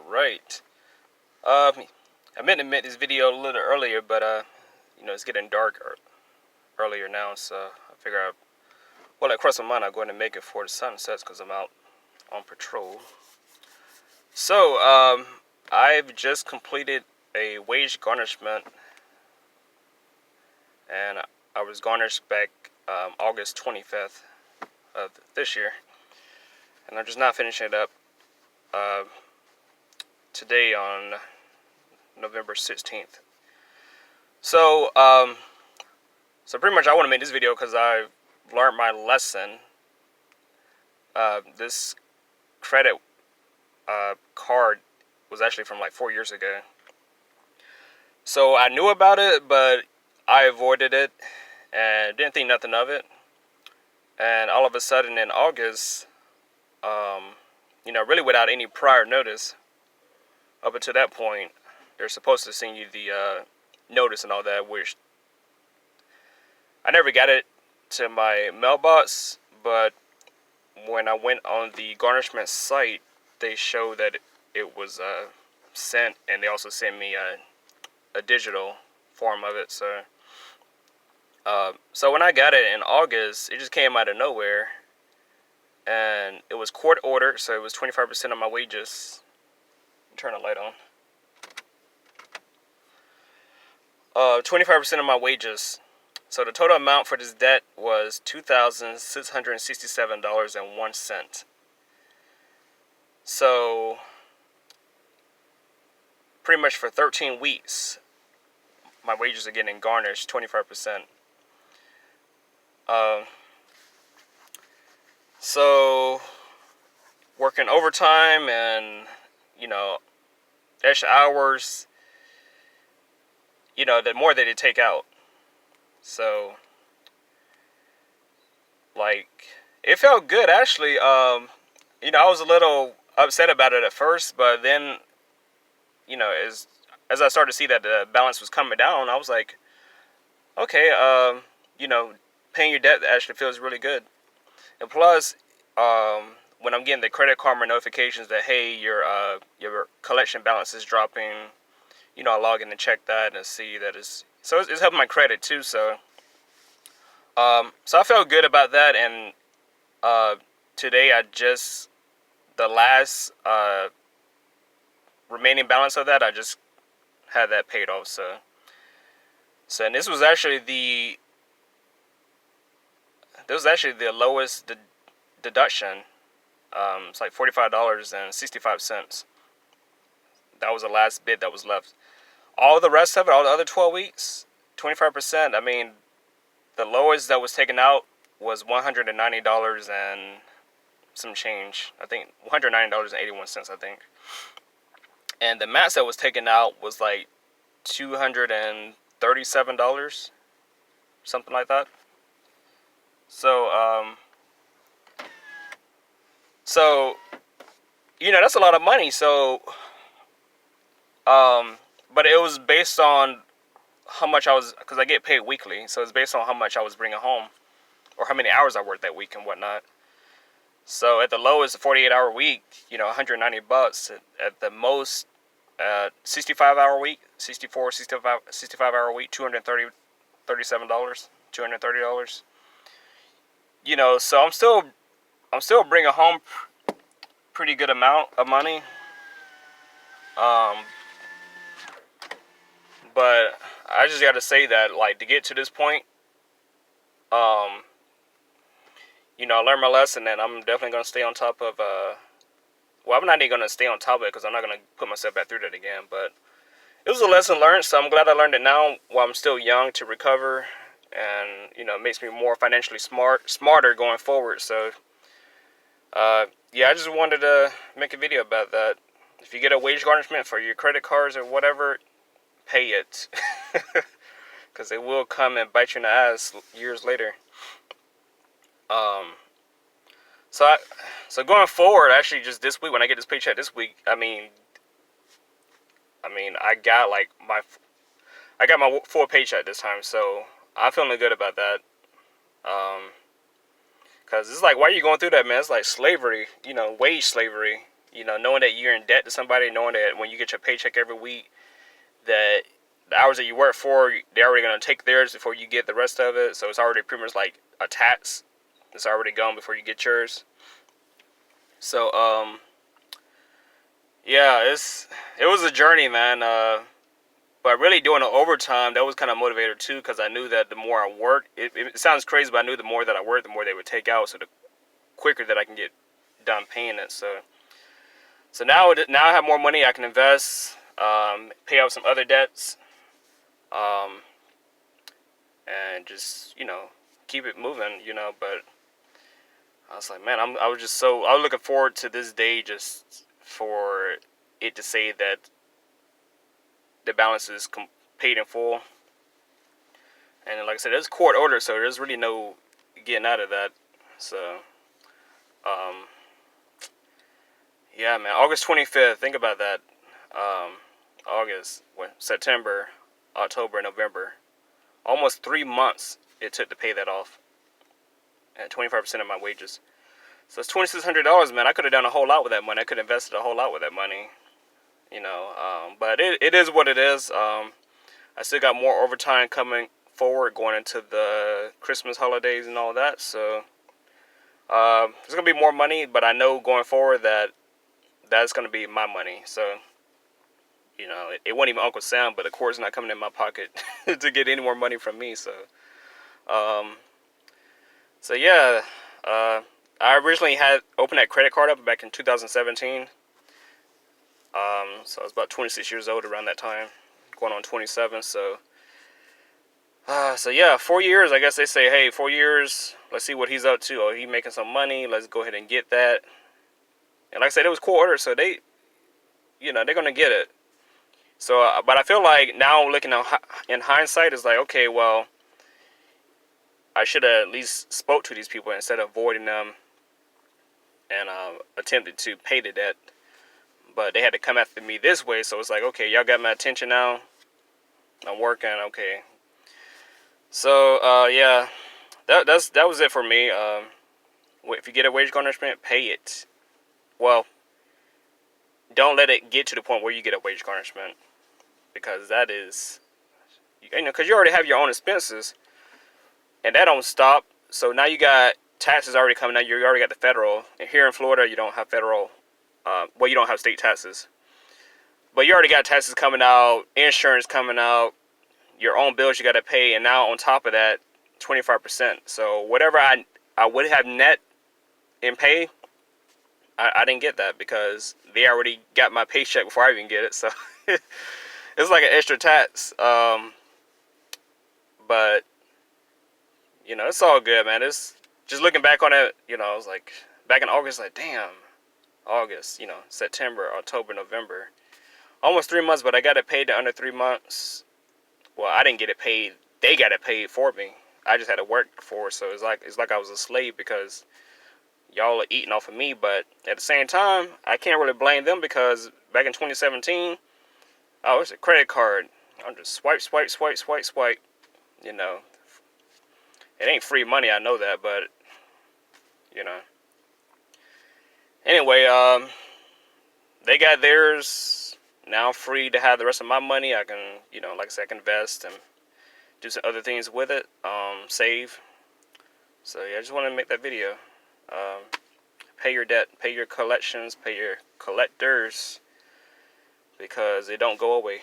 Alright. I meant to make this video a little earlier, but it's getting dark earlier now, so I figure out, well, I cross my mind, I'm going to make it before the sun sets because I'm out on patrol. So, I've just completed a wage garnishment, and I was garnished back August 25th of this year, and I'm just not finishing it up today on November 16th. So, so pretty much I want to make this video because I've learned my lesson. This credit card was actually from like 4 years ago. So I knew about it, but I avoided it and didn't think nothing of it. And all of a sudden in August, really without any prior notice, up until that point, they're supposed to send you the notice and all that, which I never got it to my mailbox, but when I went on the garnishment site, they showed that it was sent, and they also sent me a digital form of it. So when I got it in August, it just came out of nowhere, and it was court ordered, so it was 25% of my wages. Turn the light on. 25% of my wages. So the total amount for this debt was $2,667.01. So pretty much for 13 weeks, my wages are getting garnished 25%. So working overtime and extra hours, the more that they take out. So, like, it felt good actually. I was a little upset about it at first, but then, as I started to see that the balance was coming down, I was like, okay, paying your debt actually feels really good. And plus, when I'm getting the Credit Karma notifications that, hey, your collection balance is dropping, I log in and check that and see that it's helping my credit too. So I felt good about that. And today the last remaining balance of that, I just had that paid off. So and this was actually the lowest deduction. It's like $45.65. That was the last bit that was left. All the rest of it, all the other 12 weeks, 25%. I mean, the lowest that was taken out was $190 and some change. I think $190.81, I think. And the max that was taken out was like $237, something like that. So, that's a lot of money. So, but it was based on how much because I get paid weekly. So it's based on how much I was bringing home or how many hours I worked that week and whatnot. So at the lowest, a 48-hour week, $190. At the most, 65-hour week, 65-hour week, $237, $230. So I'm still bringing home pretty good amount of money. But I just got to say that, like, to get to this point, I learned my lesson, and I'm definitely going to stay on top of, well, I'm not even going to stay on top of it because I'm not going to put myself back through that again, but it was a lesson learned, so I'm glad I learned it now while I'm still young to recover, and, it makes me more financially smarter going forward. So, I just wanted to make a video about that. If you get a wage garnishment for your credit cards or whatever, pay it, because it will come and bite you in the ass years later. So going forward, actually, just this week when I get this paycheck this week, I got my full paycheck this time, so I'm feeling good about that. Because it's like, why are you going through that, man? It's like slavery, wage slavery. You know, knowing that you're in debt to somebody, knowing that when you get your paycheck every week, that the hours that you work for, they're already going to take theirs before you get the rest of it. So it's already pretty much like a tax. It's already gone before you get yours. So, yeah, it was a journey, man. But really doing the overtime, that was kind of motivator too, because I knew that the more I worked, it sounds crazy, but I knew the more that I worked, the more they would take out. So the quicker that I can get done paying it. So now I have more money I can invest, pay off some other debts, um, and just keep it moving. But I was like, man, I was looking forward to this day just for it to say that the balance is paid in full. And like I said, it's court order, so there's really no getting out of that. So, yeah, man, August 25th, think about that. September, October, November. Almost 3 months it took to pay that off at 25% of my wages. So it's $2,600, man. I could have done a whole lot with that money. I could have invested a whole lot with that money. But it is what it is. I still got more overtime coming forward going into the Christmas holidays and all that. So there's going to be more money, but I know going forward that that's going to be my money. So, it wasn't even Uncle Sam, but the court's not coming in my pocket to get any more money from me. So, yeah, I originally had opened that credit card up back in 2017. So I was about 26 years old around that time, going on 27. So yeah, 4 years. I guess they say, hey, 4 years. Let's see what he's up to. Oh, he making some money. Let's go ahead and get that. And like I said, it was court order, so they're gonna get it. So, but I feel like now looking in hindsight, is like, okay, well, I should have at least spoke to these people instead of avoiding them and attempted to pay the debt. But they had to come after me this way, so it's like, okay, y'all got my attention now. I'm working, okay. So, yeah, that was it for me. If you get a wage garnishment, pay it. Well, don't let it get to the point where you get a wage garnishment, because that is, because you already have your own expenses, and that don't stop. So now you got taxes already coming out. You already got the federal. And here in Florida, you don't have federal. You don't have state taxes, but you already got taxes coming out, insurance coming out, your own bills you got to pay, and now on top of that, 25%. So whatever I would have net in pay, I didn't get that because they already got my paycheck before I even get it. So it's like an extra tax. But it's all good, man. It's just looking back on it. I was like back in August, like damn. August, September, October, November. Almost 3 months, but I got it paid to under 3 months. Well, I didn't get it paid. They got it paid for me. I just had to work for it. So it's like I was a slave because y'all are eating off of me. But at the same time, I can't really blame them because back in 2017, it's a credit card. I'm just swipe. It ain't free money. I know that, but Anyway, they got theirs. Now I'm free to have the rest of my money. I can, like I said, I can invest and do some other things with it, save. So yeah, I just want to make that video. Pay your debt, pay your collections, pay your collectors, because they don't go away.